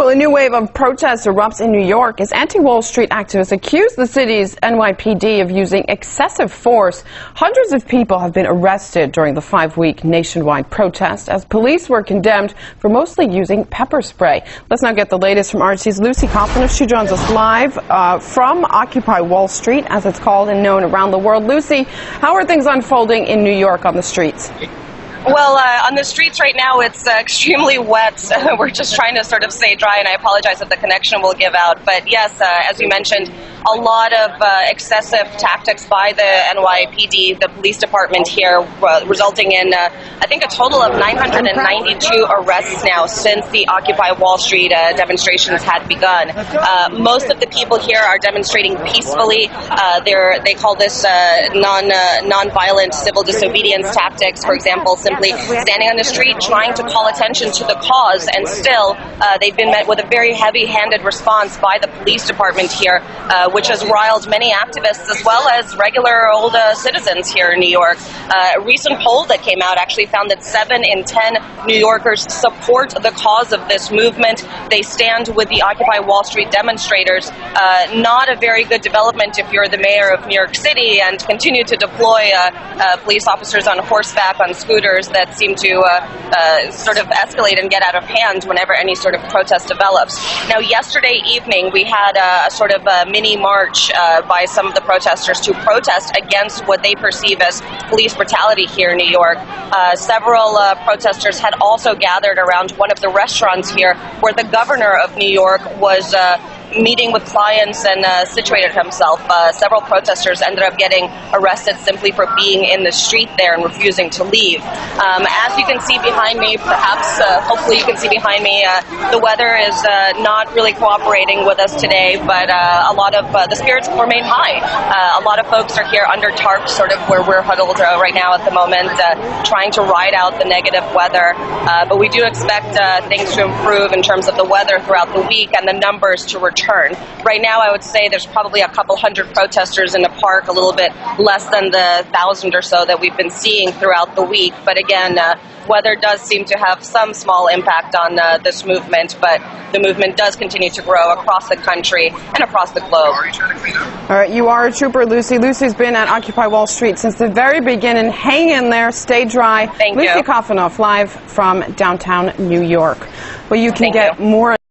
Well, a new wave of protests erupts in New York as anti-Wall Street activists accuse the city's NYPD of using excessive force. Hundreds of people have been arrested during the 5-week nationwide protest as police were condemned for mostly using pepper spray. Let's now get the latest from RT's Lucy Kafanov. She joins us live from Occupy Wall Street, as it's called and known around the world. Lucy, how are things unfolding in New York on the streets? Well, on the streets right now, it's extremely wet. We're just trying to sort of stay dry, and I apologize if the connection will give out. But yes, as you mentioned, a lot of excessive tactics by the NYPD, the police department here, resulting in, I think, a total of 992 arrests now since the Occupy Wall Street demonstrations had begun. Most of the people here are demonstrating peacefully. They call this non-violent civil disobedience tactics, for example, simply standing on the street trying to call attention to the cause, and still they've been met with a very heavy-handed response by the police department here, which has riled many activists as well as regular old citizens here in New York. A recent poll that came out actually found that 7 in 10 New Yorkers support the cause of this movement. They stand with the Occupy Wall Street demonstrators. Not a very good development if you're the mayor of New York City and continue to deploy police officers on horseback, on scooters, that seem to sort of escalate and get out of hand whenever any sort of protest develops. Now, yesterday evening, we had a sort of a mini march by some of the protesters to protest against what they perceive as police brutality here in New York. Several protesters had also gathered around one of the restaurants here where the governor of New York was meeting with clients and situated himself. Several protesters ended up getting arrested simply for being in the street there and refusing to leave. As you can see behind me, perhaps, hopefully you can see behind me, the weather is not really cooperating with us today, but a lot of the spirits remain high. A lot of folks are here under tarps, sort of where we're huddled right now at the moment, trying to ride out the negative weather. But we do expect things to improve in terms of the weather throughout the week and the numbers to return. Right now, I would say there's probably a couple hundred protesters in the park, a little bit less than the 1,000 or so that we've been seeing throughout the week. But again, weather does seem to have some small impact on this movement, but the movement does continue to grow across the country and across the globe. All right, you are a trooper, Lucy. Lucy's been at Occupy Wall Street since the very beginning. Hang in there, stay dry. Thank you. Lucy Kafanov, live from downtown New York. Well, you can get more